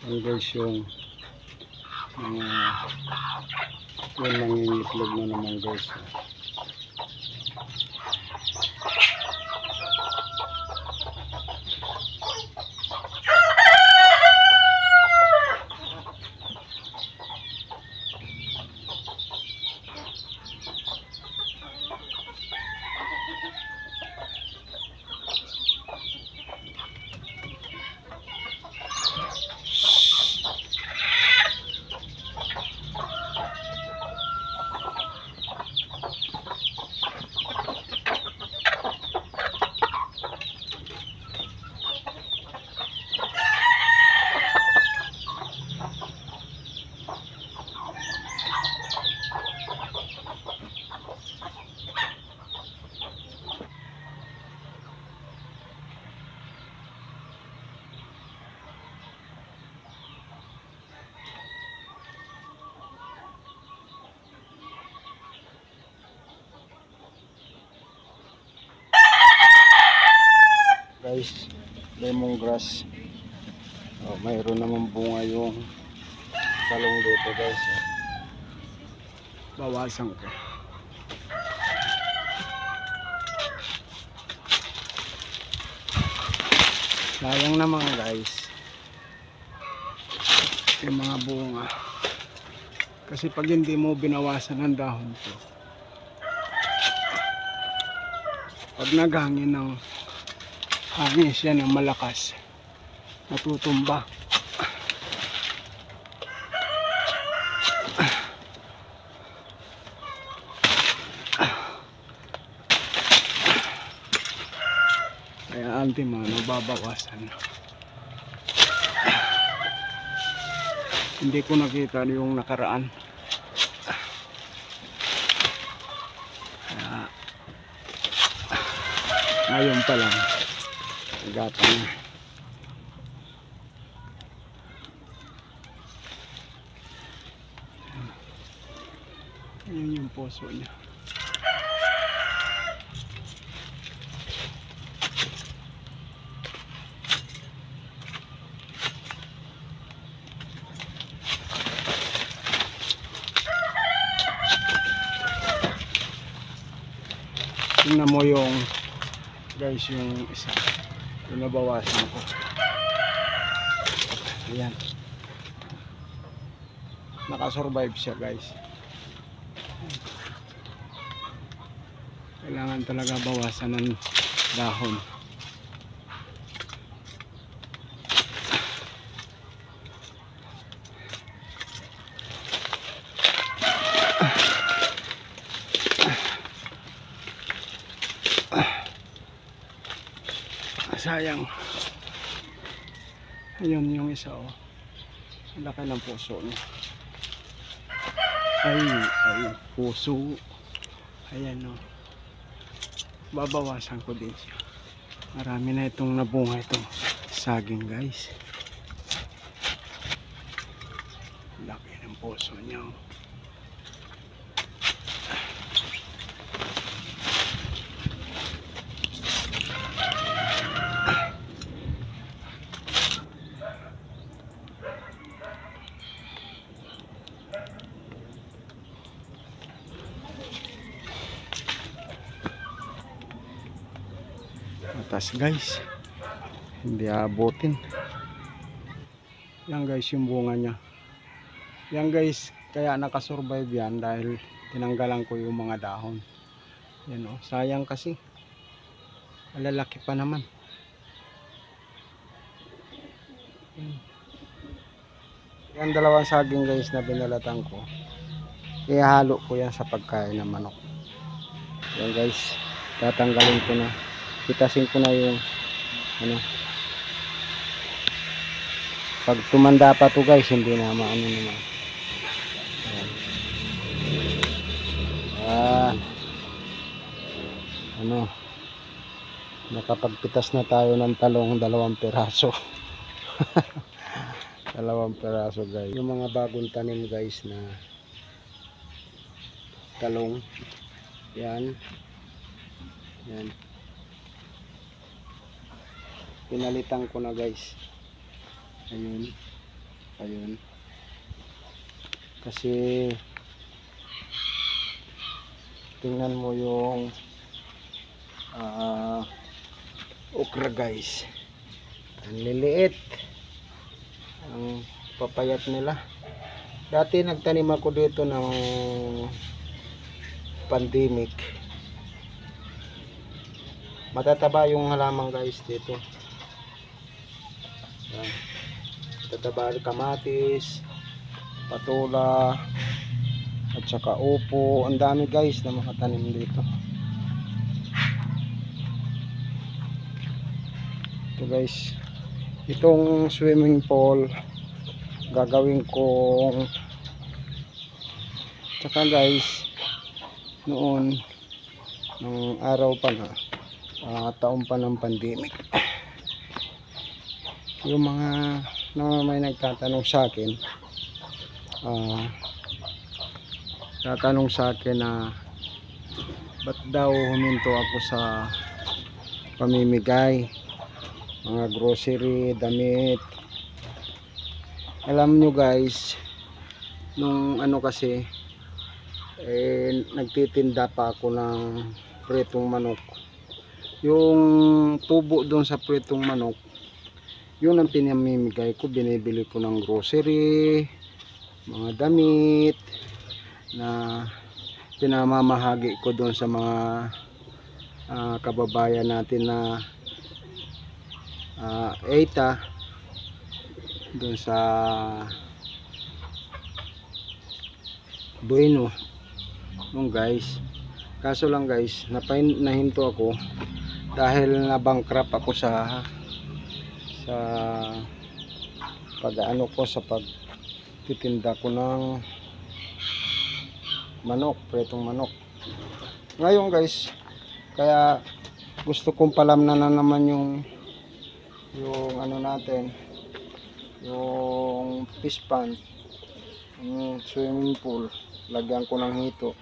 Ang guys yung mga yung nangingitlog na naman guys. Guys, lemongrass. Oh, mayroon naman bunga yung talong dito guys. Bawasan ko. Sayang naman guys yung mga bunga. Kasi pag hindi mo binawasan ang dahon to, pag naghangin ng hangin siya ng malakas, matutumba. Kaya ultima nababawasan. Hindi ko nakita yung nakaraan. Kaya ngayon pa lang agatan na. Ayan yung poso niya. Tingnan mo yung guys yung isa yung nabawasan ko. Ayan, nakasurvive siya guys. Kailangan talaga bawasan ng dahon. Sayang. Ayun yung isa oh. Ang laki ng puso niya. Ay, puso. Ayan oh. Babawasan ko din siya. Marami na itong nabunga itong saging guys. Laki ng puso niya oh. Matas guys, hindi aabotin. Yan guys yung bunga niya. Yan guys, kaya nakasurvive yan dahil tinanggalan ko yung mga dahon. Yan oh, sayang kasi malalaki pa naman. Yan dalawang saging guys na binalatan ko, ihalo ko yan sa pagkain ng manok. Yan guys, tatanggalin ko na, pitasin ko na yung ano. Pag tumanda pa to guys, hindi na maano naman. Ano, nakapagpitas na tayo ng talong 2 piraso. 2 piraso guys. Yung mga bagong tanim guys na talong, yan yan, pinalitan ko na guys. Ayun, ayun, kasi tingnan mo yung okra guys, ang liliit, ang papayat nila. Dati nagtanim ako dito ng pandemic, matataba yung halaman guys dito. Yan. Matataba kamatis, patula, at saka upo. Ang dami guys na makatanim dito. Ito guys, itong swimming pool gagawin kong, tsaka guys, noon nung araw pa na taon pa ng pandemic, yung mga may nagtatanong sa akin, na ba't daw huminto ako sa pamimigay mga grocery, damit. Alam nyo guys, nung kasi nagtitinda pa ako ng pritong manok. Yung tubo doon sa pritong manok, yun ang pinamimigay ko. Binibili ko ng grocery, mga damit na pinamamahagi ko doon sa mga kababayan natin na ETA doon sa Bueno nung guys. Kaso lang guys, nahinto ako dahil na-bankrupt ako sa pag-ano ko, sa pagtitinda ko ng manok, pretong manok. Ngayon guys, kaya gusto kong palamnan na naman yung natin, yung fish pond, yung swimming pool. Lagyan ko ng hito.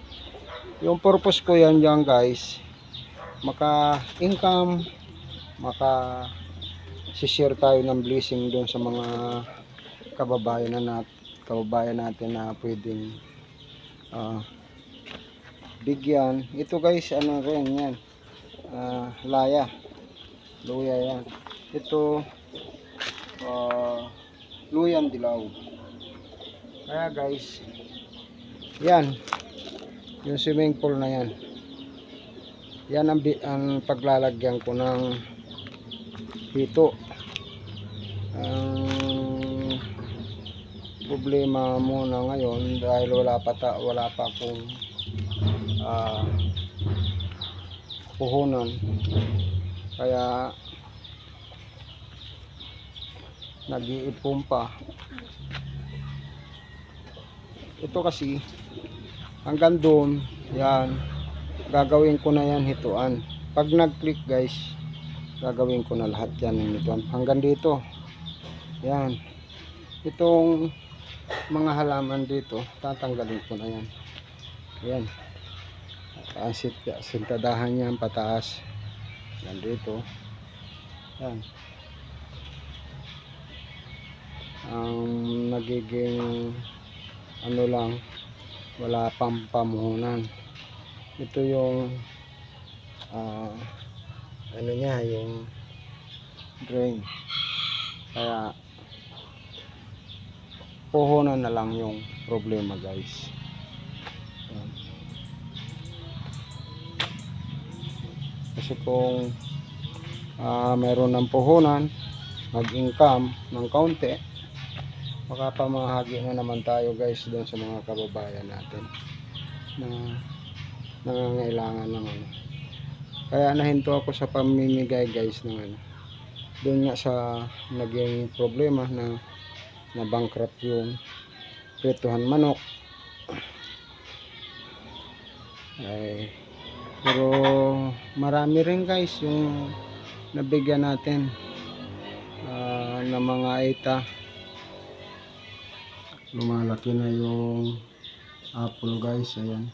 Yung purpose ko yan dyan guys, maka-income, maka-share tayo ng blessing doon sa mga kababayan natin na pwedeng bigyan. Ito guys, rin yan, luya yan. Ito luyang dilaw. Kaya guys, yan yung swimming pool na yan, yan ang paglalagyan ko ng hito. Ang problema muna ngayon dahil wala pa akong puhunan, kaya nag-iipon pa. Ito kasi hanggang doon, yan, gagawin ko na yan hituan. Pag nag-click guys, gagawin ko na lahat yan ng hituan hanggang dito. Yan, itong mga halaman dito, tatanggalin ko na yan. Yan, ang sintadahan yan pataas, yan dito. Yan, ang nagiging lang, wala pang pamuhunan. Ito yung niya, yung drain, kaya puhunan na lang yung problema guys. Kasi kung meron ng puhunan, mag-income ng kaunti, makapamahagi na naman tayo guys doon sa mga kababayan natin na nangangailangan ng Kaya nahinto ako sa pamimigay guys ng doon nga sa naging problema na bankrupt yung prituhan manok. Pero marami rin guys yung nabigyan natin ng mga ETA. Lumalaki na yung apple guys, ayan.